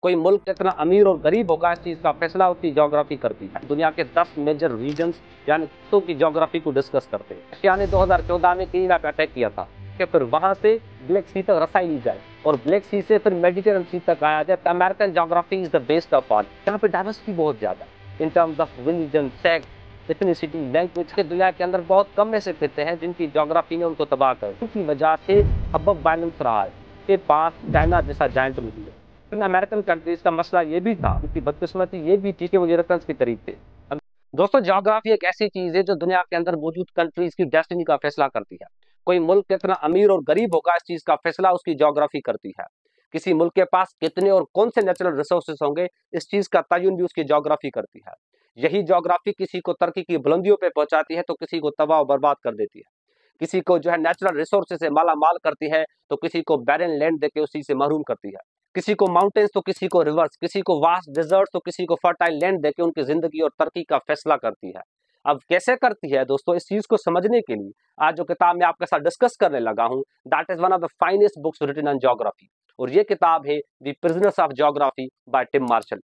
कोई मुल्क कितना अमीर और गरीब होगा, इस चीज का फैसला उसकी ज्योग्राफी करती है। दुनिया के 10 मेजर रीजन्स यानी खित्तों की ज्योग्राफी को डिस्कस करते हैं। रशिया ने 2014 में केरला पे अटैक किया था कि फिर वहां से ब्लैक सी तक रसाई ली जाए और ब्लैक सी से फिर मेडिटेरियन सी तक आया जाए। American geography is the best of all. यहाँ पे डाइवर्सिटी बहुत ज्यादा इन terms of religion, sex, ethnicity, language के दुनिया के अंदर बहुत कम ऐसे खित्ते हैं जिनकी ज्योग्राफी ने उनको तबाह कर, इनकी वजह से हब वायलेंस रहा है। के पास चाइना जैसा जायंट मिली है। अमेरिकन कंट्रीज का मसला ये भी था, उनकी बदकिस्मती ये भी थी कि वो यूरोपियंस की तरफ थे। दोस्तों, ज्योग्राफी एक ऐसी चीज है जो दुनिया के अंदर मौजूद कंट्रीज की डेस्टिनी का फैसला करती है। कोई मुल्क कितना अमीर और गरीब होगा, इस चीज का फैसला उसकी ज्योग्राफी करती है। किसी मुल्क के पास कितने और कौन से नेचुरल रिसोर्सेज होंगे, इस चीज का तयन भी उसकी ज्योग्राफी करती है। यही ज्योग्राफी किसी को तरक्की की बुलंदियों पे पहुंचाती है तो किसी को तबाह और बर्बाद कर देती है। किसी को जो है नेचुरल रिसोर्सेज से माला माल करती है तो किसी को बैरन लैंड देके उसी से महरूम करती है। किसी को माउंटेन्स तो किसी को रिवर्स, किसी को वास्ट डेजर्ट तो किसी को फर्टाइल लैंड देके उनकी जिंदगी और तरक्की का फैसला करती है। अब कैसे करती है दोस्तों, इस चीज को समझने के लिए आज जो किताब मैं आपके साथ डिस्कस करने लगा हूं, that is one of the finest books written on geography. और ये किताब है the prisoners of geography by Tim Marshall.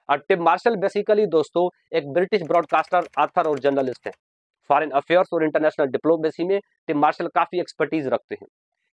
और टिम मार्शल बेसिकली दोस्तों एक ब्रिटिश ब्रॉडकास्टर, ऑथर और जर्नलिस्ट है। फॉरेन अफेयर्स और इंटरनेशनल डिप्लोमेसी में टिम मार्शल काफी एक्सपर्टीज रखते हैं।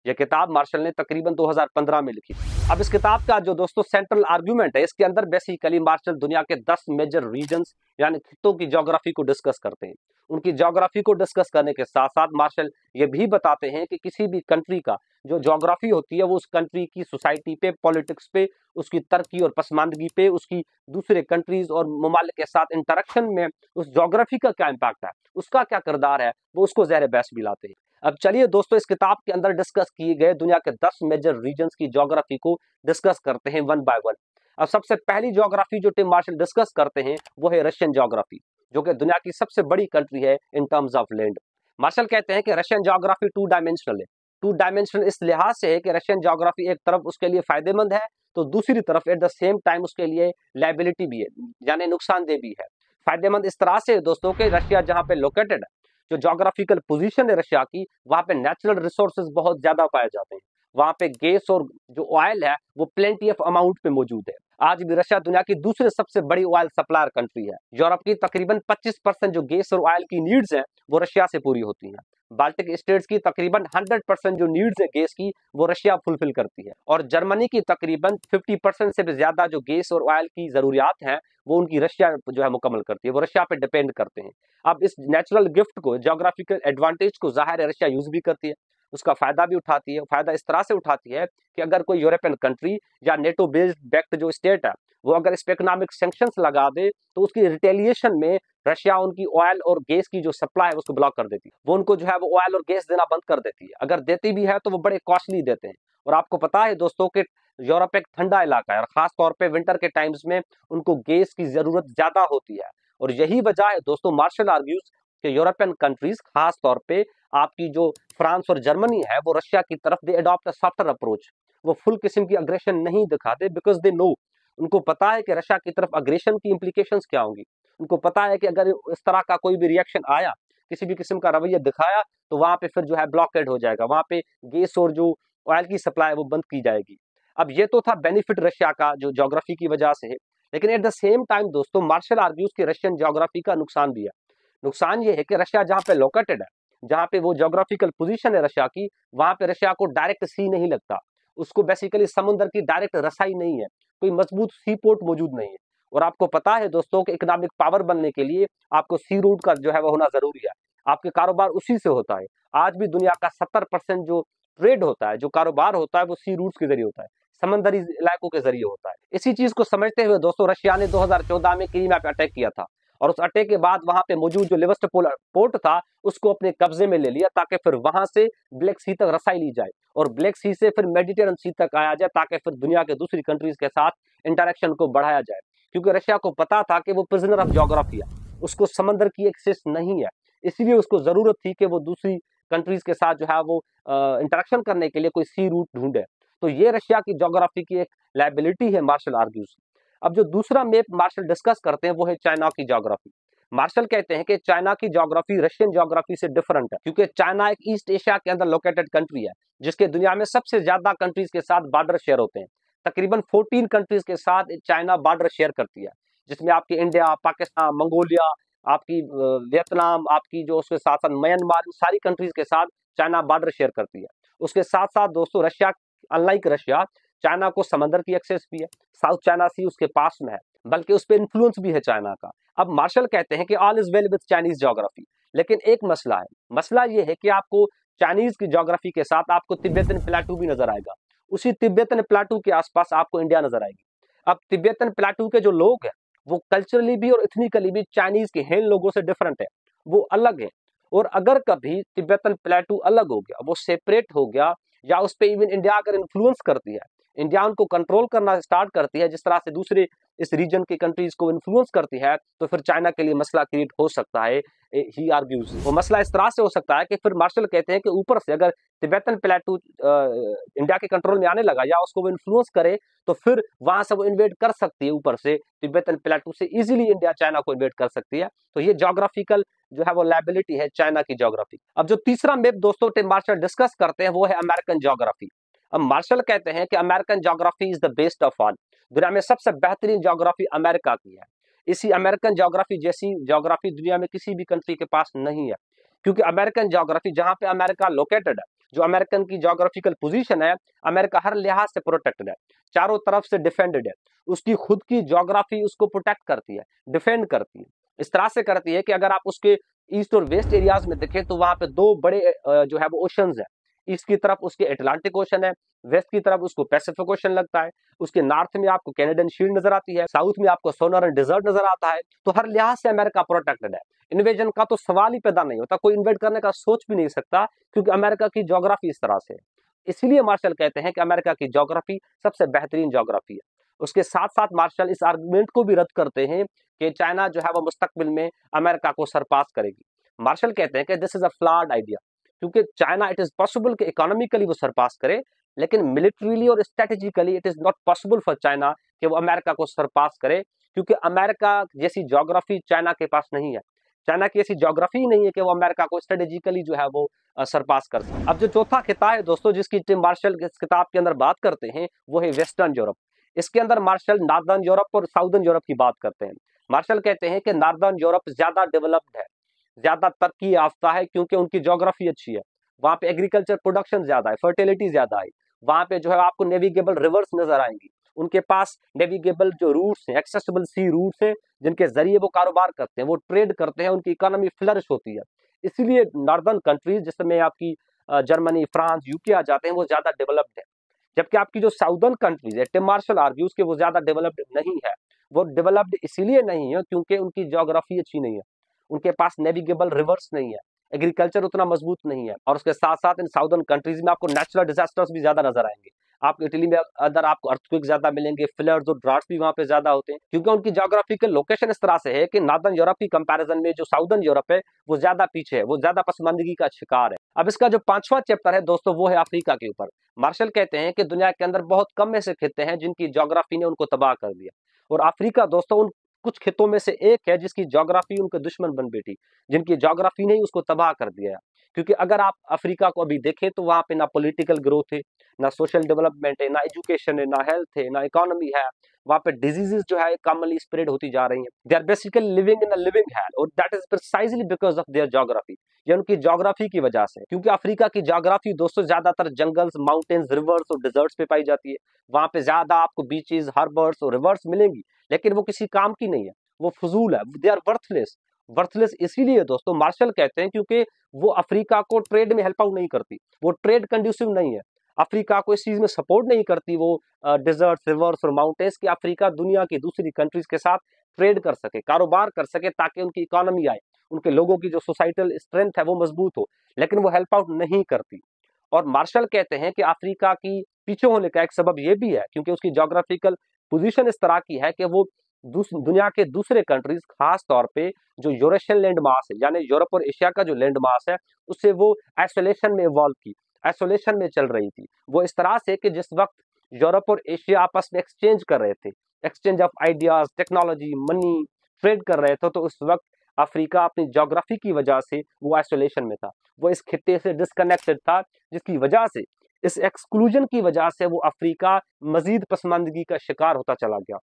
यह किताब मार्शल ने तकरीबन 2015 में लिखी। अब इस किताब का जो दोस्तों सेंट्रल आर्गुमेंट है, इसके अंदर बेसिकली मार्शल दुनिया के 10 मेजर रीजन्स यानी खित्तों की ज्योग्राफी को डिस्कस करते हैं। उनकी ज्योग्राफी को डिस्कस करने के साथ साथ मार्शल ये भी बताते हैं कि किसी भी कंट्री का जो ज्योग्राफी होती है वो उस कंट्री की सोसाइटी पे, पॉलिटिक्स पे, उसकी तरक्की और पसमानदगी पे, उसकी दूसरे कंट्रीज और ममालिक के साथ इंटरेक्शन में उस ज्योग्राफी का क्या इम्पैक्ट है, उसका क्या किरदार है, वो उसको ज़ेर बहस भी लाते हैं। अब चलिए दोस्तों, इस किताब के अंदर डिस्कस किए गए दुनिया के 10 मेजर रीजन्स की ज्योग्राफी को डिस्कस करते हैं वन बाय वन। अब सबसे पहली ज्योग्राफी जो टिम मार्शल डिस्कस करते हैं वो है रशियन ज्योग्राफी, जो कि दुनिया की सबसे बड़ी कंट्री है in terms of land. Marshall कहते हैं कि रशियन ज्योग्राफी टू डायमेंशनल है। टू डायमेंशनल इस लिहाज से है कि रशियन ज्योग्राफी एक तरफ उसके लिए फायदेमंद है तो दूसरी तरफ एट द सेम टाइम उसके लिए लायबिलिटी भी है, यानी नुकसानदेह भी है। फायदेमंद इस तरह से दोस्तों कि रशिया जहां पे लोकेटेड है, जो ज्योग्राफिकल पोजीशन है रशिया की, वहां पे नेचुरल रिसोर्सेज बहुत ज्यादा पाए जाते हैं। वहां पे गैस और जो ऑयल है वो प्लेंटी ऑफ अमाउंट पे मौजूद है। आज भी रशिया दुनिया की दूसरी सबसे बड़ी ऑयल सप्लायर कंट्री है। यूरोप की तकरीबन 25% जो गैस और ऑयल की नीड्स हैं वो रशिया से पूरी होती हैं। बाल्टिक स्टेट्स की तकरीबन 100% जो नीड्स है गैस की वो रशिया फुलफिल करती है। और जर्मनी की तकरीबन 50% से भी ज्यादा जो गैस और ऑयल की जरूरियात हैं वो उनकी रशिया जो है मुकम्मल करती है, वो रशिया पे डिपेंड करते हैं। अब इस नेचुरल गिफ्ट को, ज्योग्राफिकल एडवांटेज को जाहिर है रशिया यूज भी करती है, उसका फायदा भी उठाती है। फायदा इस तरह से उठाती है कि अगर कोई यूरोपियन कंट्री या नेटो बेस्ड बैक्ड जो स्टेट है वो अगर इस पे इकोनॉमिक सैंक्शंस लगा दे तो उसकी रिटेलिएशन में रशिया उनकी ऑयल और गैस की जो सप्लाई है उसको ब्लॉक कर देती है। वो उनको जो है वो ऑयल और गैस देना बंद कर देती है। अगर देती भी है तो वो बड़े कॉस्टली देते हैं। और आपको पता है दोस्तों कि यूरोप एक ठंडा इलाका है और खास तौर पे विंटर के टाइम्स में उनको गैस की जरूरत ज्यादा होती है। और यही वजह है दोस्तों, मार्शल आर्ग्यूज कि यूरोपियन कंट्रीज खास तौर पे आपकी जो फ्रांस और जर्मनी है वो रशिया की तरफ दे अडॉप्ट अ सॉफ्टर अप्रोच। वो फुल किस्म की अग्रेशन नहीं दिखाते बिकॉज दे नो, उनको पता है कि रशिया की तरफ अग्रेशन की इंप्लीकेशंस क्या होंगी। उनको पता है कि अगर इस तरह का कोई भी रिएक्शन आया, किसी भी किस्म का रवैया दिखाया तो वहां पे फिर जो है ब्लॉकेड हो जाएगा, वहां पे गैस और जो ऑयल की सप्लाई है वो बंद की जाएगी। अब ये तो था बेनिफिट रशिया का जो ज्योग्राफी की वजह से है, लेकिन एट द सेम टाइम दोस्तों मार्शल आर्ग्यूज की रशियन ज्योग्राफी का नुकसान भी है। नुकसान ये है कि रशिया जहां पे लोकेटेड है, जहां पे वो ज्योग्राफिकल पोजीशन है रशिया की, वहां पे रशिया को डायरेक्ट सी नहीं लगता। उसको बेसिकली समुद्र की डायरेक्ट रसाई नहीं है, कोई मजबूत सी पोर्ट मौजूद नहीं है। और आपको पता है दोस्तों कि इकोनॉमिक पावर बनने के लिए आपको सी रूट का जो है वो होना जरूरी है। आपके कारोबार उसी से होता है। आज भी दुनिया का 70% जो ट्रेड होता है, जो कारोबार होता है, वो सी रूट्स के जरिए होता है, समंदरी इलाकों के जरिए होता है। इसी चीज को समझते हुए दोस्तों रशिया ने 2014 में क्रीमिया पे अटैक किया था और उस अटैक के बाद वहां पे मौजूद जो लिवस्टोपोल पोर्ट था उसको अपने कब्जे में ले लिया ताकि फिर वहां से ब्लैक सी तक रसाई ली जाए और ब्लैक सी से फिर मेडिटेरियन सी तक आया जाए ताकि फिर दुनिया के दूसरी कंट्रीज के साथ इंटरेक्शन को बढ़ाया जाए। क्योंकि रशिया को पता था कि वो प्रिजनर ऑफ ज्योग्राफी है, उसको समंदर की एक्सेस नहीं है, इसलिए उसको जरूरत थी कि वो दूसरी कंट्रीज के साथ जो है वो इंटरेक्शन करने के लिए कोई सी रूट ढूंढे। तो ये रशिया की ज्योग्राफी की एक लायबिलिटी है मार्शल आर्ग्यूज। अब जो दूसरा मैप मार्शल डिस्कस करते हैं वो है चाइना की ज्योग्राफी। मार्शल कहते हैं कि चाइना की ज्योग्राफी रशियन ज्योग्राफी से डिफरेंट है क्योंकि चाइना एक ईस्ट एशिया के अंदर लोकेटेड कंट्री है जिसके दुनिया में सबसे ज्यादा कंट्रीज के साथ बॉर्डर शेयर होते हैं। तकरीबन 14 कंट्रीज के साथ चाइना बॉर्डर शेयर करती है, जिसमें आपकी इंडिया, पाकिस्तान, मंगोलिया, आपकी वियतनाम, आपकी जो उसके साथ साथ म्यांमार, सारी कंट्रीज के साथ चाइना बॉर्डर शेयर करती है। उसके साथ साथ दोस्तों रशिया, अनलाइक रशिया, चाइना को समंदर की एक्सेस भी है, साउथ चाइना सी उसके पास में है, बल्कि उस पर इन्फ्लुएंस भी है चाइना का। अब मार्शल कहते हैं कि all is well with Chinese geography, लेकिन एक मसला है। मसला ये है कि आपको चाइनीज की ज्योग्राफी के साथ आपको तिब्बतन प्लेटू भी नजर आएगा, उसी तिब्बतन प्लेटू के आसपास आपको इंडिया नजर आएगी। अब तिब्बतन प्लेटू के जो लोग हैं वो कल्चरली भी और इथनिकली भी चाइनीज के हेन लोगों से डिफरेंट है, वो अलग है। और अगर कभी तिब्बतन प्लेटू अलग हो गया, वो सेपरेट हो गया, या उस पर इवन इंडिया अगर इन्फ्लुएंस करती है, इंडिया उनको कंट्रोल करना स्टार्ट करती है, जिस तरह से दूसरे इस रीजन की कंट्रीज को इन्फ्लुएंस करती है, तो फिर चाइना के लिए मसला क्रिएट हो सकता है। ही आर्ग्यूज वो मसला इस तरह से हो सकता है कि फिर मार्शल कहते हैं कि ऊपर से अगर तिब्बतन प्लेटू इंडिया के कंट्रोल में आने लगा या उसको वो इन्फ्लुएंस करे, तो फिर वहां से वो इन्वेड कर सकती है, ऊपर से तिब्बतन प्लेटू से इजीली इंडिया चाइना को इन्वेड कर सकती है। तो ये ज्योग्राफिकल जो है वो लायबिलिटी है चाइना की ज्योग्राफी। अब जो तीसरा मैप दोस्तों टिम मार्शल डिस्कस करते हैं वो है अमेरिकन ज्योग्राफी। अब मार्शल कहते हैं कि American geography is the best of all, दुनिया में सबसे बेहतरीन ज्योग्राफी अमेरिका की है। इसी अमेरिकन ज्योग्राफी जैसी ज्योग्राफी दुनिया में किसी भी कंट्री के पास नहीं है, क्योंकि अमेरिकन ज्योग्राफी जहां पे अमेरिका लोकेटेड है, जो अमेरिकन की ज्योग्राफिकल पोजीशन है, अमेरिका हर लिहाज से प्रोटेक्टेड है, चारों तरफ से डिफेंडेड है। उसकी खुद की ज्योग्राफी उसको प्रोटेक्ट करती है, डिफेंड करती है। इस तरह से करती है कि अगर आप उसके ईस्ट और वेस्ट एरियाज में देखें तो वहां पे दो बड़े जो है वो ओशंस है। ईस्ट की तरफ उसके अटलांटिक ओशन है, वेस्ट की तरफ उसको पैसिफिक ओशन लगता है। उसके नॉर्थ में आपको कैनेडियन शील्ड नजर आती है, साउथ में आपको सोनर डेजर्ट नजर आता है। तो हर लिहाज से अमेरिका प्रोटेक्टेड है, इन्वेजन का तो सवाल ही पैदा नहीं होता, कोई इन्वेट करने का सोच भी नहीं सकता, क्योंकि अमेरिका की ज्योग्राफी इस तरह से है। इसीलिए मार्शल कहते हैं कि अमेरिका की ज्योग्राफी सबसे बेहतरीन ज्योग्राफी है। उसके साथ साथ मार्शल इस आर्गुमेंट को भी रद्द करते हैं कि चाइना जो है वो मुस्तकबिल में अमेरिका को सरपास करेगी। मार्शल कहते हैं कि this is a flawed idea, क्योंकि चाइना इट इज पॉसिबल कि इकोनॉमिकली वो सरपास करे, लेकिन मिलिट्रीली और strategically it is not possible for China कि वो अमेरिका को सरपास करे, क्योंकि अमेरिका जैसी ज्योग्राफी चाइना के पास नहीं है। चाइना की ऐसी ज्योग्राफी ही नहीं है कि वो अमेरिका को स्ट्रेटेजिकली जो है वो सरपास कर सके। अब जो चौथा खिता है दोस्तों जिसकी टिम मार्शल इस किताब के अंदर बात करते हैं वो है वेस्टर्न यूरोप। इसके अंदर मार्शल नॉर्दर्न यूरोप और साउदर्न यूरोप की बात करते हैं। मार्शल कहते हैं कि नॉर्दर्न यूरोप ज्यादा डेवलप्ड है, ज्यादा तरक्की याफ्ता है, क्योंकि उनकी ज्योग्राफी अच्छी है, वहां पे एग्रीकल्चर प्रोडक्शन ज्यादा है, फर्टिलिटी ज्यादा है, वहां पे जो है आपको नेविगेबल रिवर्स नजर आएंगी, उनके पास नेविगेबल जो रूट्स हैं, एक्सेसिबल सी रूट्स हैं, जिनके जरिए वो कारोबार करते हैं, वो ट्रेड करते हैं, उनकी इकोनॉमी फ्लरिश होती है। इसीलिए नॉर्दर्न कंट्रीज जिसमें आपकी जर्मनी, फ्रांस, यूके आ जाते हैं, वो ज्यादा डेवलप्ड है। जबकि आपकी जो साउदर्न कंट्रीज है, टिम मार्शल आर्ग्यूज के वो ज्यादा डेवलप्ड नहीं है। वो डेवलप्ड इसीलिए नहीं है क्योंकि उनकी ज्योग्राफी अच्छी नहीं है, उनके पास नेविगेबल रिवर्स नहीं है, एग्रीकल्चर उतना मजबूत नहीं है, और उसके साथ साथ इन साउदर्न कंट्रीज में आपको नेचुरल डिजास्टर्स भी ज्यादा नजर आएंगे। आप इटली में अदर आपको अर्थक्वेक ज्यादा मिलेंगे, फ्लड्स और ड्राट्स भी वहां पे ज्यादा होते हैं, क्योंकि उनकी ज्योग्राफिकल लोकेशन इस तरह से है कि नॉर्दर्न यूरोप की कंपैरिजन में जो साउदर्न यूरोप है वो ज्यादा पीछे है, वो ज्यादा पसमानदगी का शिकार है। अब इसका जो पांचवा चैप्टर है दोस्तों वो है अफ्रीका के ऊपर। मार्शल कहते हैं कि दुनिया के अंदर बहुत कम ऐसे खिते हैं जिनकी ज्योग्राफी ने उनको तबाह कर दिया, और अफ्रीका दोस्तों उन कुछ खितों में से एक है जिसकी ज्योग्राफी उनके दुश्मन बन बैठी, जिनकी ज्योग्राफी ने उसको तबाह कर दिया। क्योंकि अगर आप अफ्रीका को अभी देखें तो वहां पे ना पॉलिटिकल ग्रोथ है, ना सोशल डेवलपमेंट है, ना एजुकेशन है, ना हेल्थ है, ना इकोनॉमी है। वहां पे डिजीजेस जो है कॉमनली स्प्रेड होती जा रही हैं। They are basically living in a living hell, और that is precisely because of their geography. ये उनकी ज्योग्राफी की वजह से, क्योंकि अफ्रीका की ज्योग्राफी दोस्तों ज्यादातर जंगल्स, माउंटेन्स, रिवर्स और डिजर्ट्स पे पाई जाती है। वहां पे ज्यादा आपको बीचेस, हार्बर्स और रिवर्स मिलेंगी, लेकिन वो किसी काम की नहीं है, वो फजूल है, दे आर वर्थलेस। वर्थलेस इसीलिए दोस्तों मार्शल कहते हैं क्योंकि वो अफ्रीका को ट्रेड में हेल्प आउट नहीं करती, वो ट्रेड कंड्यूसिव नहीं है, अफ्रीका को इस चीज में सपोर्ट नहीं करती वो डिजर्ट, रिवर्स और माउंटेन्स की अफ्रीका दुनिया की दूसरी कंट्रीज के साथ ट्रेड कर सके, कारोबार कर सके, ताकि उनकी इकोनॉमी आए, उनके लोगों की जो सोसाइटल स्ट्रेंथ है वो मजबूत हो, लेकिन वो हेल्प आउट नहीं करती। और मार्शल कहते हैं कि अफ्रीका की पीछे होने का एक सबब यह भी है क्योंकि उसकी ज्योग्राफिकल पोजीशन इस तरह की है कि वो दुनिया के दूसरे कंट्रीज, खास तौर पे जो यूरेशियन लैंड मास है, यानी यूरोप और एशिया का जो लैंड मास है, उससे वो आइसोलेशन में इवॉल्व की, आइसोलेशन में चल रही थी। वो इस तरह से कि जिस वक्त यूरोप और एशिया आपस में एक्सचेंज कर रहे थे, exchange of ideas, technology, money, trade कर रहे थे, तो उस वक्त अफ्रीका अपनी ज्योग्राफी की वजह से वो आइसोलेशन में था, वो इस खित्ते से डिस्कनेक्टेड था, जिसकी वजह से इस एक्सक्लूजन की वजह से वो अफ्रीका मजीद पसमानदगी का शिकार होता चला गया।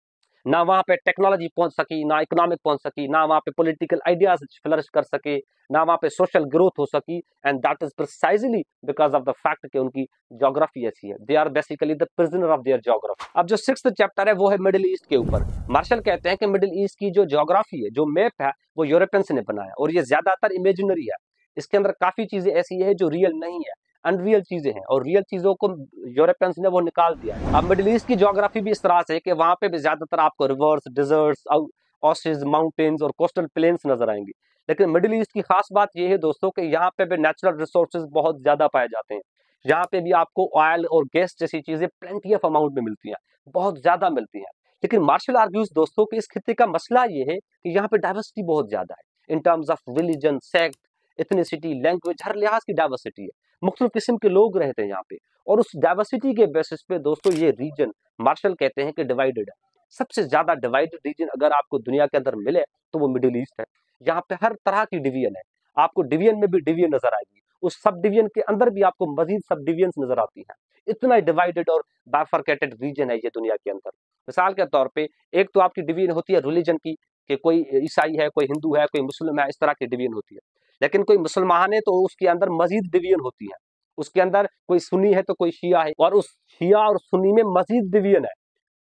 ना वहां पे टेक्नोलॉजी पहुंच सकी, ना इकोनॉमिक पहुंच सकी, ना वहां पे पॉलिटिकल आइडियाज फ्लरिश कर सके, ना वहां पे सोशल ग्रोथ हो सकी। And that is precisely because of the fact कि उनकी ज्योग्राफी ऐसी है। They are basically the prisoner of their geography. अब जो 6th चैप्टर है वो है मिडिल ईस्ट के ऊपर। मार्शल कहते हैं कि मिडिल ईस्ट की जो ज्योग्राफी है, जो मैप है, वो यूरोपियंस ने बनाया और ये ज्यादातर इमेजिनरी है। इसके अंदर काफी चीजें ऐसी है जो रियल नहीं है, अनरियल चीजें हैं, और रियल चीजों को यूरोपियंस ने वो निकाल दिया है। अब मिडिल ईस्ट की ज्योग्राफी भी इस तरह से है कि वहां पे भी ज्यादातर आपको रिवर्स, डिजर्ट्स, ओसेस, माउंटेन्स और कोस्टल प्लेन्स नजर आएंगे। लेकिन मिडिल ईस्ट की खास बात यह है दोस्तों कि यहाँ पे भी नेचुरल रिसोर्सेज बहुत ज्यादा पाए जाते हैं। यहाँ पे भी आपको ऑयल और गैस जैसी चीजें प्लेंटी ऑफ अमाउंट में मिलती हैं, बहुत ज्यादा मिलती हैं। लेकिन मार्शल आर्ग्यूज दोस्तों कि इस खित्ते का मसला ये है कि यहाँ पे डाइवर्सिटी बहुत ज्यादा है in terms of religion, sect, ethnicity, language, हर लिहाज की डाइवर्सिटी है। मुख्तलिफ किस्म के लोग रहते हैं यहाँ पे, और उस डाइवर्सिटी के बेसिस पे दोस्तों ये रीजन मार्शल कहते हैं कि डिवाइडेड है। सबसे ज्यादा डिवाइडेड रीजन अगर आपको दुनिया के अंदर मिले तो वो मिडिल ईस्ट है। यहाँ पे हर तरह की डिवीजन है, आपको डिवीजन में भी डिवीजन नजर आएगी, उस सब डिवीजन के अंदर भी आपको मजीद सब डिवीजन नजर आती है। इतना डिवाइडेड और बाइफरकेटेड रीजन है ये दुनिया के अंदर। मिसाल के तौर पे एक तो आपकी डिवीजन होती है रिलीजन की, कि कोई ईसाई है, कोई हिंदू है, कोई मुस्लिम है, इस तरह की डिवीजन होती है। लेकिन कोई मुसलमान है तो उसके अंदर मजीद डिवीजन होती है। उसके अंदर कोई सुन्नी है तो कोई शिया है, और उस शिया और सुन्नी में मजीद डिवीजन है।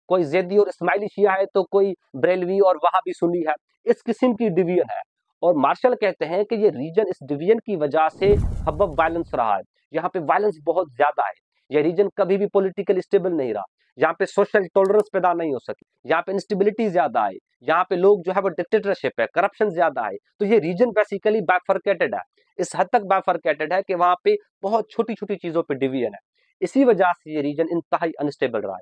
कोई जैदी और इस्माइली शिया है तो कोई बरेलवी और वहां भी सुन्नी है। इस किस्म की डिवीजन है। और मार्शल कहते हैं कि ये रीजन इस डिवीजन की वजह से हब ऑफ वायलेंस रहा है। यहाँ पे वायलेंस बहुत ज्यादा है। ये रीजन कभी भी पॉलिटिकल स्टेबल नहीं रहा। यहाँ पे सोशल टॉलरेंस पैदा नहीं हो सकी। यहाँ पे इंस्टेबिलिटी ज्यादा है। यहाँ पे लोग जो है वो डिक्टेटरशिप है, करप्शन ज्यादा है। तो ये रीजन बेसिकली बाइफरकेटेड है। इस हद तक बाइफरकेटेड है कि वहां पे बहुत छोटी छोटी चीजों पे डिवीजन है। इसी वजह से ये रीजन इंतहाई अनस्टेबल रहा है।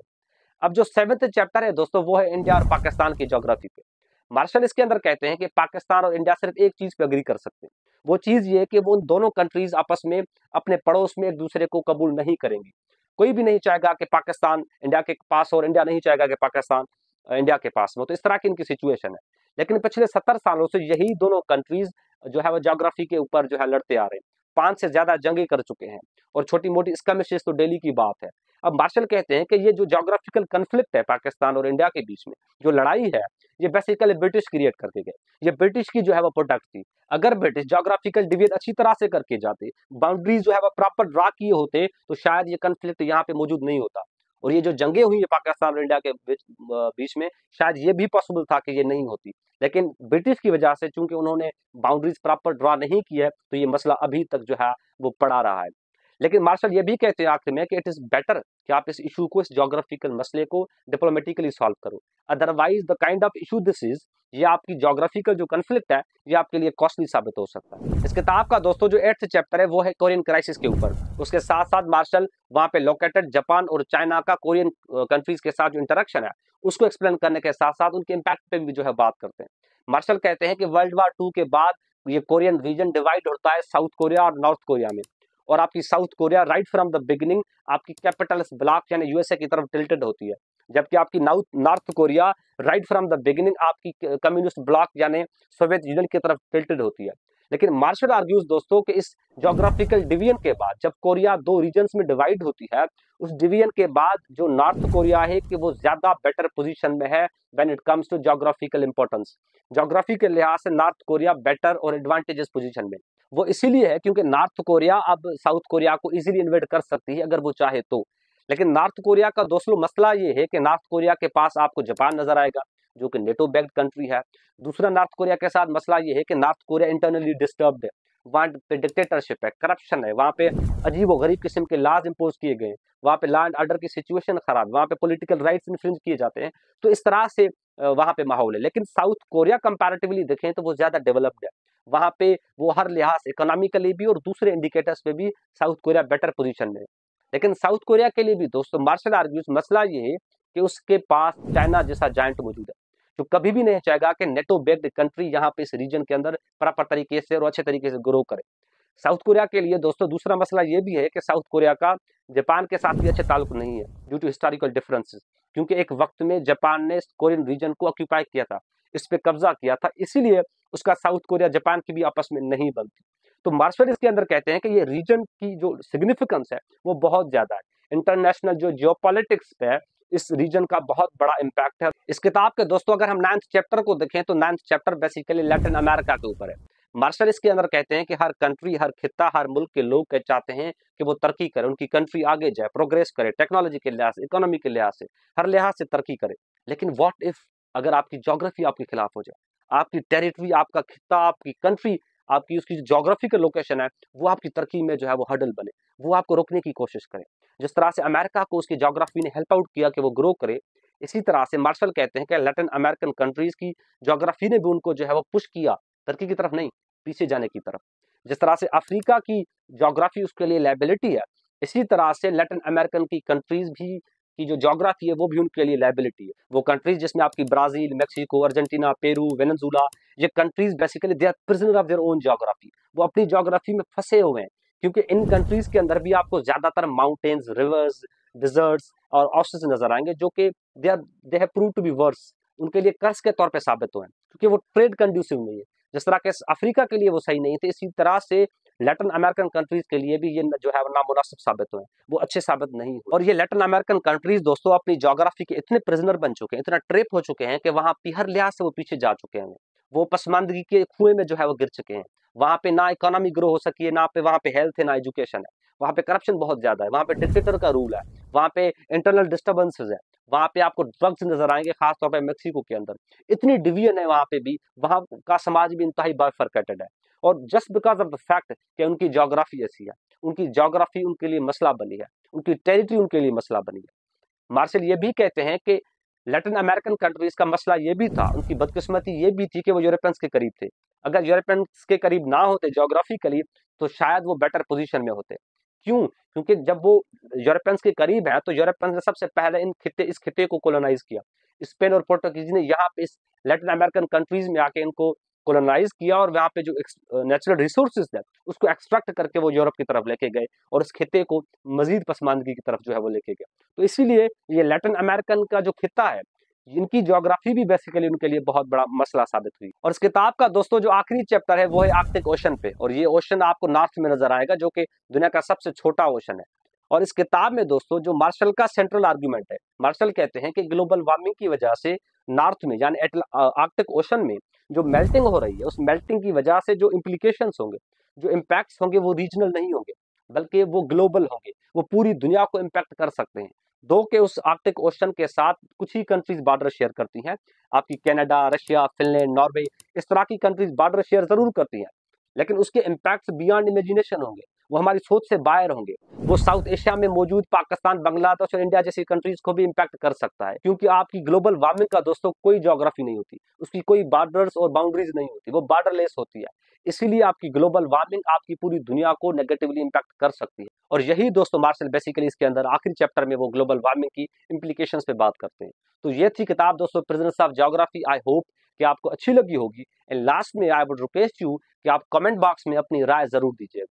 अब जो 7th चैप्टर है दोस्तों वो है इंडिया और पाकिस्तान की ज्योग्राफी पे। मार्शल इसके अंदर कहते हैं कि पाकिस्तान और इंडिया सिर्फ एक चीज पे अग्री कर सकते हैं। वो चीज ये है कि वो उन दोनों कंट्रीज आपस में अपने पड़ोस में एक दूसरे को कबूल नहीं करेंगी। कोई भी नहीं चाहेगा कि पाकिस्तान इंडिया के पास हो और इंडिया नहीं चाहेगा कि पाकिस्तान इंडिया के पास हो। तो इस तरह की इनकी सिचुएशन है। लेकिन पिछले 70 सालों से यही दोनों कंट्रीज जो है वो ज्योग्राफी के ऊपर जो है लड़ते आ रहे हैं। 5 से ज्यादा जंगे कर चुके हैं, और छोटी मोटी स्कमिशेस तो डेली की बात है। अब मार्शल कहते हैं कि ये जो ज्योग्राफिकल कन्फ्लिक्ट है पाकिस्तान और इंडिया के बीच में, जो लड़ाई है, ये बेसिकली ब्रिटिश क्रिएट करके गए। ये ब्रिटिश की जो है वो प्रोडक्ट थी। अगर ब्रिटिश ज्योग्राफिकल डिवीजन अच्छी तरह से करके जाते, बाउंड्रीज जो है वो प्रॉपर ड्रा किए होते, तो शायद ये कन्फ्लिक्ट यहाँ पे मौजूद नहीं होता। और ये जो जंगे हुई है पाकिस्तान और इंडिया के बीच में, शायद ये भी पॉसिबल था कि ये नहीं होती। लेकिन ब्रिटिश की वजह से चूंकि उन्होंने बाउंड्रीज प्रॉपर ड्रा नहीं की है, तो ये मसला अभी तक जो है वो पड़ा रहा है। लेकिन मार्शल ये भी कहते हैं आखिर में कि इट इज बेटर कि आप इस इशू को, इस ज्योग्राफिकल मसले को डिप्लोमेटिकली सॉल्व करो। Otherwise the kind of issue this is, ये आपकी ज्योग्राफिकल जो कन्फ्लिक्ट है, ये आपके लिए कॉस्टली साबित हो सकता है। इस किताब का दोस्तों जो 8th चैप्टर है वो है कोरियन क्राइसिस के ऊपर। उसके साथ साथ मार्शल वहां पे लोकेटेड जापान और चाइना का कोरियन कंट्रीज के साथ जो इंटरेक्शन है उसको एक्सप्लेन करने के साथ साथ उनके इम्पैक्ट पे भी जो है बात करते हैं। मार्शल कहते हैं कि वर्ल्ड वॉर 2 के बाद ये कोरियन रीजन डिवाइड होता है साउथ कोरिया और नॉर्थ कोरिया में। और आपकी south Korea right from the beginning आपकी कैपिटलिस्ट ब्लॉक यानी यूएसए की तरफ टिल्टेड होती है, जबकि आपकी north Korea right from the beginning आपकी कम्युनिस्ट ब्लॉक यानी सोवियत यूनियन की तरफ टिल्टेड होती है। लेकिन मार्शल आर्ग्यूज दोस्तों कि इस ज्योग्राफिकल डिवीजन के बाद जब कोरिया 2 रीजन्स में डिवाइड होती है, उस डिवीजन के बाद जो नॉर्थ कोरिया है कि वो ज्यादा बेटर पोजीशन में है when it comes to geographical importance. Geography के लिहाज से नॉर्थ कोरिया बेटर और एडवांटेजेस पोजीशन में। वो इसीलिए है क्योंकि नॉर्थ कोरिया अब साउथ कोरिया को इजीली इन्वेड कर सकती है अगर वो चाहे तो। लेकिन नॉर्थ कोरिया का दोस्तों मसला ये है कि नॉर्थ कोरिया के पास आपको जापान नजर आएगा जो कि नेटो बैक्ड कंट्री है। दूसरा नॉर्थ कोरिया के साथ मसला ये है कि नॉर्थ कोरिया इंटरनली डिस्टर्ब्ड है, वहाँ पे डिक्टेटरशिप है, करप्शन है, वहाँ पे अजीब व गरीब किस्म के लॉज इम्पोज किए गए, वहाँ पे लॉ एंड ऑर्डर की सिचुएशन खराब, वहाँ पे पॉलिटिकल राइट्स इन्फ्रिंज किए जाते हैं। तो इस तरह से वहाँ पे माहौल है। लेकिन साउथ कोरिया कंपैरेटिवली देखें तो वो ज्यादा डेवलप्ड है। वहाँ पे वो हर लिहाज इकोनॉमिकली भी और दूसरे इंडिकेटर्स पे भी साउथ कोरिया बेटर पोजीशन में है। लेकिन साउथ कोरिया के लिए भी दोस्तों मार्शल आर्ग्यूज मसला ये है कि उसके पास चाइना जैसा जायंट मौजूद है जो कभी भी नहीं चाहेगा कि नेटो बेस्ड कंट्री यहाँ पे इस रीजन के अंदर प्रॉपर तरीके से और अच्छे तरीके से ग्रो करे। साउथ कोरिया के लिए दोस्तों दूसरा मसला ये भी है कि साउथ कोरिया का जापान के साथ भी अच्छे ताल्लुक नहीं है ड्यू टू हिस्टोरिकल डिफरेंसेस, क्योंकि एक वक्त में जापान ने कोरियन रीजन को ऑक्यूपाई किया था, इस पे कब्जा किया था, इसीलिए उसका साउथ कोरिया जापान की भी आपस में नहीं बनती। तो मार्शल इसके अंदर कहते हैं कि ये रीजन की जो सिग्निफिकेंस है वो बहुत ज्यादा है। इंटरनेशनल जो जियोपॉलिटिक्स पे इस रीजन का बहुत बड़ा इम्पैक्ट है। इस किताब के दोस्तों अगर हम 9th चैप्टर को देखें तो 9th chapter basically Latin America के ऊपर है। मार्शल इसके अंदर कहते हैं कि हर कंट्री, हर खित्ता, हर मुल्क के लोग चाहते हैं कि वो तरक्की करे, उनकी कंट्री आगे जाए, प्रोग्रेस करे, टेक्नोलॉजी के लिहाज से, इकोनॉमी के लिहाज से, हर लिहाज से तरक्की करे। लेकिन व्हाट इफ अगर आपकी ज्योग्राफी आपके खिलाफ हो जाए, आपकी टेरिटरी, आपका खित्ता, आपकी कंट्री, आपकी उसकी जो ज्योग्राफिकल लोकेशन है वो आपकी तरक्की में जो है वो हर्डल बने, वो आपको रोकने की कोशिश करे। जिस तरह से अमेरिका को उसकी ज्योग्राफी ने हेल्प आउट किया कि वो ग्रो करे, इसी तरह से मार्शल कहते हैं कि लैटिन अमेरिकन कंट्रीज की ज्योग्राफी ने भी उनको जो है वो पुश किया तरक्की की तरफ नहीं, पीछे जाने की तरफ। जिस तरह से अफ्रीका की ज्योग्राफी उसके लिए लायबिलिटी है, इसी तरह से लैटिन अमेरिकन की कंट्रीज भी की जो ज्योग्राफी है वो भी उनके लिए लायबिलिटी है। वो कंट्रीज जिसमें आपकी Brazil, Mexico, Argentina, Peru, Venezuela, ये countries basically they are prisoner of their own geography. वो अपनी ज्योग्राफी में फंसे हुए हैं, क्योंकि इन कंट्रीज के अंदर भी आपको ज्यादातर माउंटेन्स, रिवर्स, डिजर्ट्स और ओसेस नजर आएंगे जो कि they have prove to be worse, उनके लिए कर्ज के तौर पे साबित हुए हैं, क्योंकि वो ट्रेड कंड्यूसिव नहीं है। जिस तरह के अफ्रीका के लिए वो सही नहीं थे, इसी तरह से लैटिन अमेरिकन कंट्रीज के लिए भी ये जो है नामुनासिब साबित हुए, वो अच्छे साबित नहीं हुए। और ये लैटिन अमेरिकन कंट्रीज दोस्तों अपनी ज्योग्राफी के इतने प्रिजनर बन चुके हैं, इतना ट्रेप हो चुके हैं कि वहां पे हर लिहाज से वो पीछे जा चुके हैं। वो पसमानदगी के कुएं में जो है वो गिर चुके हैं। वहां पे ना इकोनॉमी ग्रो हो सकी है, ना पे वहां पे हेल्थ है, ना एजुकेशन है। वहां पे करप्शन बहुत ज्यादा है, वहां पे डिक्टेटर का रूल है, वहां पे इंटरनल डिस्टर्बेंसेस है, वहां पे आपको ड्रग्स नजर आएंगे, खासतौर पे मेक्सिको के अंदर इतनी डिवीजन है वहां पे भी, वहां का समाज भी इंतहाई बाइफरकेटेड है। और just because of the fact कि उनकी ज्योग्राफी ऐसी है, उनकी ज्योग्राफी उनके लिए मसला बनी है, उनकी टेरिटरी उनके लिए मसला बनी है। मार्शल ये भी कहते हैं कि लैटिन अमेरिकन कंट्रीज का मसला ये भी था, उनकी बदकिस्मती ये भी थी कि वो यूरोपियंस के करीब थे। अगर यूरोपियंस के करीब ना होते ज्योग्राफिकली तो शायद वो बेटर पोजीशन में होते। क्यों? क्योंकि जब वो यूरोपियंस के करीब है तो यूरोपियंस ने सबसे पहले इस खिते को कोलोनाइज किया। स्पेन और पोर्टुगीज ने यहाँ पे इस लैटिन अमेरिकन कंट्रीज में आके इनको कोलोनाइज किया और वहाँ पे जो नेचुरल रिसोर्सेज है उसको एक्सट्रैक्ट करके वो यूरोप की तरफ लेके गए और इस खिते को मजीद पसमानदगी की तरफ जो है वो लेके गए। तो इसीलिए ये लैटिन अमेरिकन का जो खिता है, इनकी ज्योग्राफी भी बेसिकली उनके लिए बहुत बड़ा मसला साबित हुई। और इस किताब का दोस्तों जो आखिरी चैप्टर है वो है आर्कटिक ओशन पे, और ये ओशन आपको नॉर्थ में नजर आएगा जो कि दुनिया का सबसे छोटा ओशन है। और इस किताब में दोस्तों जो मार्शल का सेंट्रल आर्गुमेंट है, मार्शल कहते हैं कि ग्लोबल वार्मिंग की वजह से नॉर्थ में यानी आर्कटिक ओशन में जो मेल्टिंग हो रही है, उस मेल्टिंग की वजह से जो इम्प्लीकेशंस होंगे, जो इम्पैक्ट्स होंगे वो रीजनल नहीं होंगे बल्कि वो ग्लोबल होंगे, वो पूरी दुनिया को इम्पैक्ट कर सकते हैं। दो के उस आर्कटिक ओशन के साथ कुछ ही कंट्रीज बॉर्डर शेयर करती हैं, आपकी कनाडा, रशिया, फिनलैंड, नॉर्वे, इस तरह की कंट्रीज बॉर्डर शेयर जरूर करती हैं, लेकिन उसके इम्पैक्ट्स बियॉन्ड इमेजिनेशन होंगे, वो हमारी सोच से बाहर होंगे। वो साउथ एशिया में मौजूद पाकिस्तान, बांग्लादेश और इंडिया जैसी कंट्रीज को भी इम्पैक्ट कर सकता है, क्योंकि आपकी ग्लोबल वार्मिंग का दोस्तों कोई ज्योग्राफी नहीं होती, उसकी कोई बॉर्डर्स और बाउंड्रीज नहीं होती, वो बॉर्डरलेस होती है। इसीलिए आपकी ग्लोबल वार्मिंग आपकी पूरी दुनिया को नेगेटिवली इम्पैक्ट कर सकती है। और यही दोस्तों मार्शल बेसिकली इसके अंदर आखिरी चैप्टर में वो ग्लोबल वार्मिंग की इम्प्लीकेशंस पे बात करते हैं। तो ये थी किताब दोस्तों prisoners of geography. I hope कि आपको अच्छी लगी होगी। एंड लास्ट में आई वुड रिक्वेस्ट यू कि आप कमेंट बॉक्स में अपनी राय जरूर दीजिएगा।